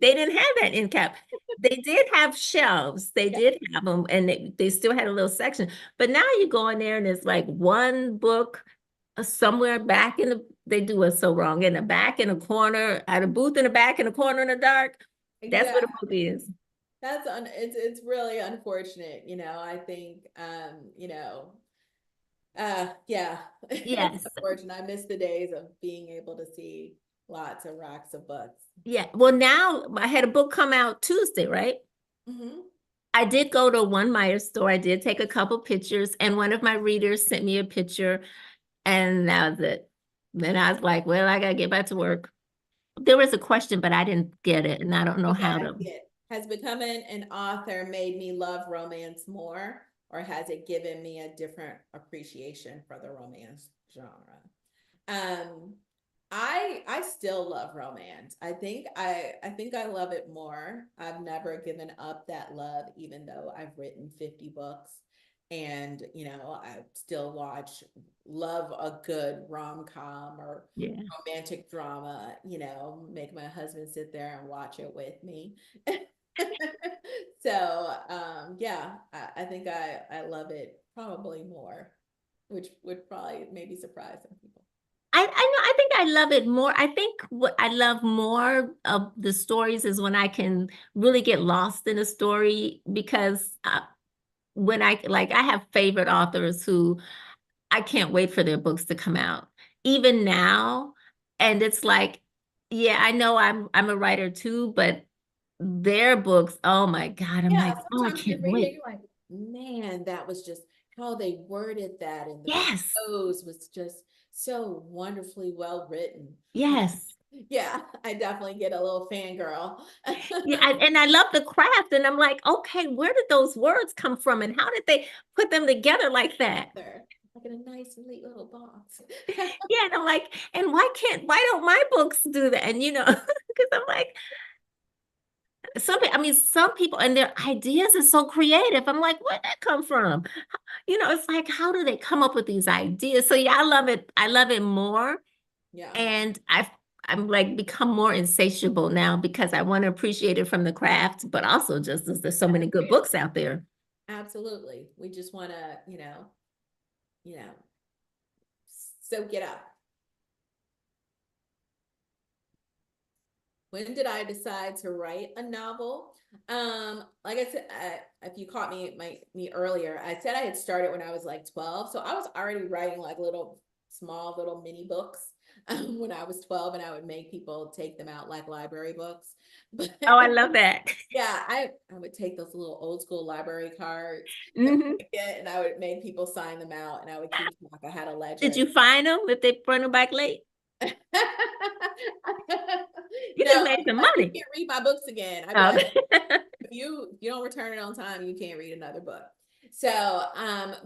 didn't have that end cap. They did have shelves, they did have them, and they still had a little section. But now you go in there and it's like one book somewhere back they do it so wrong, in the back in a corner, at a booth in the back in a corner in the dark. That's Yeah, what a book is. it's really unfortunate, I think, yeah. It's Yes. unfortunate. I miss the days of being able to see lots of racks of books. Yeah. Well, now I had a book come out Tuesday, right? Mm-hmm. I did go to one Meijer store. I did take a couple pictures, and one of my readers sent me a picture, and that was it. Then I was like, well, I gotta get back to work. There was a question, but I didn't get it, and I don't know how to. Has becoming an author made me love romance more, or has it given me a different appreciation for the romance genre? I still love romance. I think I love it more. I've never given up that love, even though I've written 50 books. And I still love a good rom-com or romantic drama, make my husband sit there and watch it with me. So yeah, I think I love it probably more, which would probably maybe surprise some people. I know, I think I love it more. I think what I love more of the stories is when I can really get lost in a story, because when I have favorite authors who I can't wait for their books to come out, even now. And it's like, yeah, I know I'm a writer too, but their books, oh my God, I'm like, oh, I Sometimes can't you're wait. like, man, that was just how they worded that, and the Yes, prose was just so wonderfully well written. yes. Yeah, I definitely get a little fangirl. Yeah, and I love the craft, and I'm like, okay, where did those words come from, and how did they put them together like that? Like in a nice, neat little box. Yeah, and I'm like, and why don't my books do that? And because I'm like, some people and their ideas are so creative. I'm like, where'd that come from? It's like, how do they come up with these ideas? So yeah, I love it. I love it more. Yeah. And I'm like become more insatiable now because I want to appreciate it from the craft, but also just as there's so many good books out there. Absolutely. We just want to, soak it up. When did I decide to write a novel? Like I said, if you caught me earlier, I said I had started when I was like 12. So I was already writing like little small little mini books when I was 12, and I would make people take them out like library books. But Oh, I love that. yeah, I would take those little old school library cards Hmm. and I would make people sign them out, and I would keep track. I had a Did ledger. you find them if they brought them back late? You No, just made some like, you money. can't read my books again. I'd be Oh. like, if you don't return it on time, you can't read another book. So,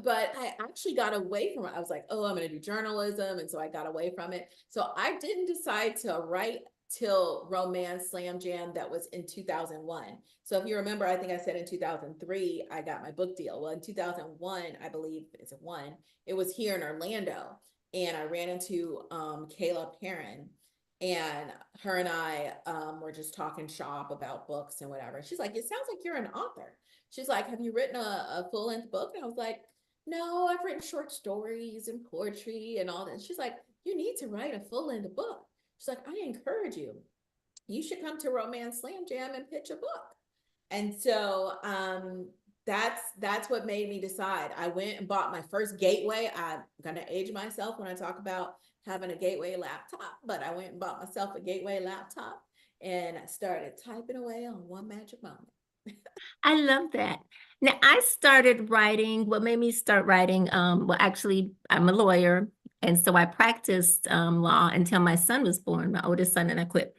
but I actually got away from it. I was like, oh, I'm gonna do journalism, and so I got away from it. So I didn't decide to write till Romance Slam Jam. That was in 2001. So if you remember, I think I said in 2003 I got my book deal. Well, in 2001, I believe it's a one. It was here in Orlando, and I ran into Kayla Perrin, and her and I were just talking shop about books and whatever. She's like, it sounds like you're an author. She's like, have you written a full-length book? And I was like, no, I've written short stories and poetry and all that. She's like, you need to write a full-length book. She's like, I encourage you. You should come to Romance Slam Jam and pitch a book. And so that's what made me decide. I went and bought my first Gateway. I'm gonna age myself when I talk about having a Gateway laptop, but I went and bought myself a Gateway laptop, and I started typing away on One Magic Moment. I love that. Now, I started writing, what made me start writing, well, actually, I'm a lawyer. And so I practiced law until my son was born, my oldest son, and I quit.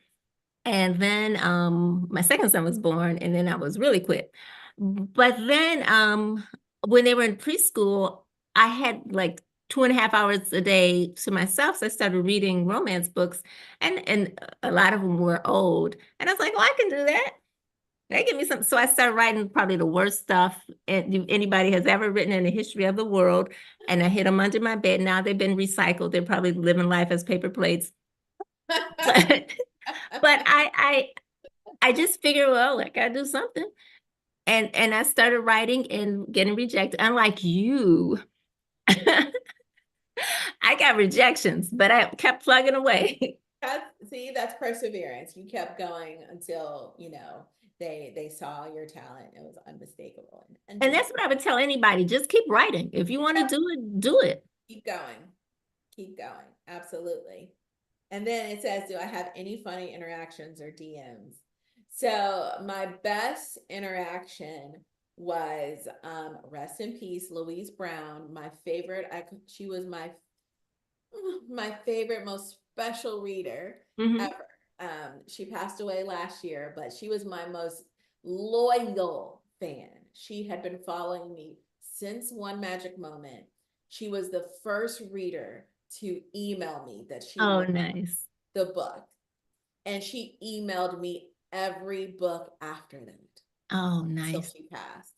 And then my second son was born, and then I was really quit. But then when they were in preschool, I had like 2.5 hours a day to myself. So I started reading romance books, and a lot of them were old. And I was like, well, I can do that. They give me some. So I started writing probably the worst stuff anybody has ever written in the history of the world. And I hid them under my bed. Now they've been recycled. They're probably living life as paper plates. But I just figured, well, I gotta do something. And I started writing and getting rejected. Unlike you, I got rejections, but I kept plugging away. That's perseverance. You kept going until, they saw your talent. It was unmistakable. And that's what I would tell anybody. Just keep writing. If you want to do it, do it. Keep going. Keep going. Absolutely. And then it says, do I have any funny interactions or DMs? So my best interaction was rest in peace, Louise Brown, my favorite. She was my favorite, most special reader ever. She passed away last year, but she was my most loyal fan. She had been following me since One Magic Moment. She was the first reader to email me that she Oh, loved nice. the book. And she emailed me every book after that. Oh, Until nice. she passed.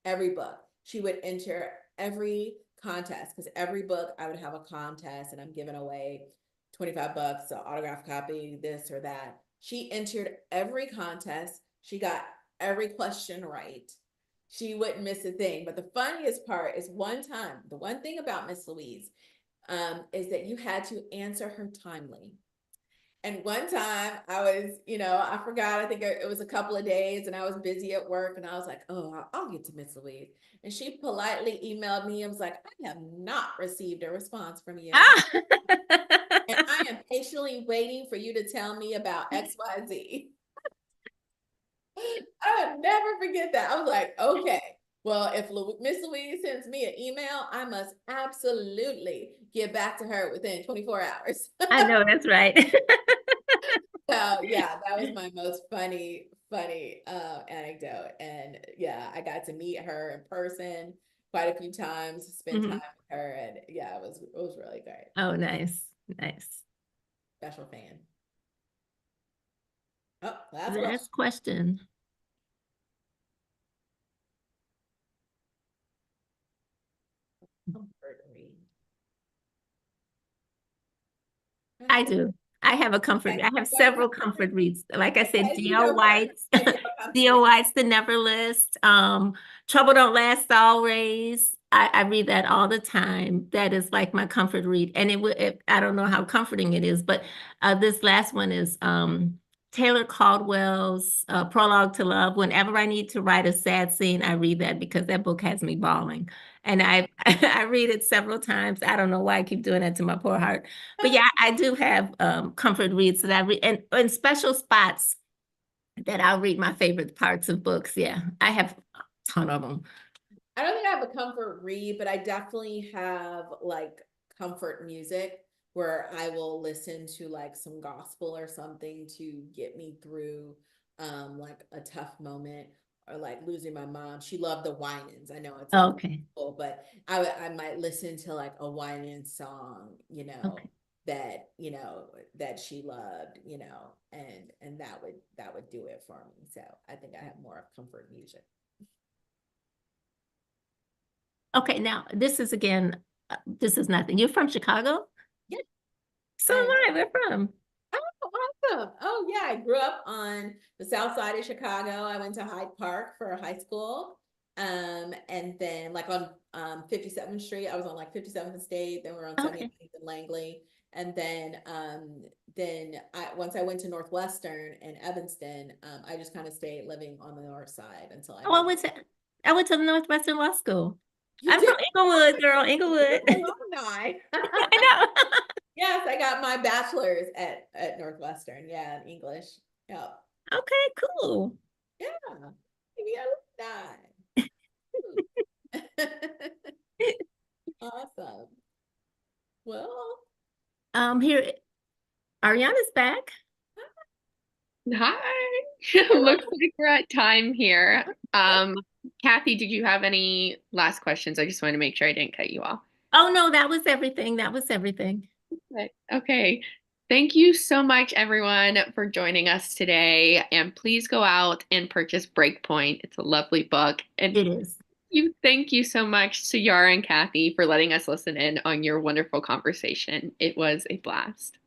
Every book. She would enter every contest, because every book I would have a contest and I'm giving away $25, an autograph copy, this or that. She entered every contest. She got every question right. She wouldn't miss a thing. But the funniest part is one time, the one thing about Miss Louise is that you had to answer her timely. And one time I was, I forgot, I think it was a couple of days and I was busy at work, and I was like, oh, I'll get to Miss Louise. And she politely emailed me and was like, I have not received a response from you. Ah. And I am patiently waiting for you to tell me about XYZ. I would never forget that. I was like, okay, well, if Miss Louise sends me an email, I must absolutely get back to her within 24 hours. I know, that's right. So yeah, that was my most funny anecdote. And yeah, I got to meet her in person quite a few times, spend time with her, and yeah, it was really great. Oh, nice. Nice. Special fan. Oh, Last question. Comfort read. I do. I have a comfort. I have several comfort reads. Like I said, D.L. White's, D.L. White's The Never List. Trouble Don't Last Always. I read that all the time. That is like my comfort read. And I don't know how comforting it is, but this last one is Taylor Caldwell's Prologue to Love. Whenever I need to write a sad scene, I read that because that book has me bawling. And I read it several times. I don't know why I keep doing that to my poor heart. But yeah, I do have comfort reads that I read and in special spots that I'll read my favorite parts of books. Yeah, I have a ton of them. I don't think I have a comfort read, but I definitely have like comfort music where I will listen to like some gospel or something to get me through like a tough moment or like losing my mom. She loved the Winans. I know it's like Okay. cool, but I might listen to like a Winans song, Okay. that that she loved, and that would do it for me. So I think I have more of comfort music. Okay. Now, this is nothing. You're from Chicago? Yeah, So I am am. I. We're from. Oh, awesome. Oh, yeah. I grew up on the south side of Chicago. I went to Hyde Park for high school. And then like on 57th Street, I was on like 57th and State, then we are on Okay. 78th and Langley. And then once I went to Northwestern and Evanston, I just kind of stayed living on the north side until I Oh, moved. I went to the Northwestern Law School. You I'm did? from Inglewood, girl, You're Inglewood. an alumni. I know. Yes, I got my bachelor's at Northwestern. Yeah, in English. Yep. Okay, cool. Yeah. Maybe I look nice. Awesome. Well, Here, Ariana's back. Hi. Looks like we're at time here. Kathy, did you have any last questions? I just wanted to make sure I didn't cut you off. Oh no, that was everything. That was everything. Okay. Thank you so much, everyone, for joining us today. And please go out and purchase Breakpoint. It's a lovely book. And It is. thank you so much to Yara and Kathy for letting us listen in on your wonderful conversation. It was a blast.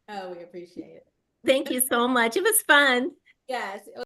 oh, we appreciate it. Thank you so much. It was fun. Yes.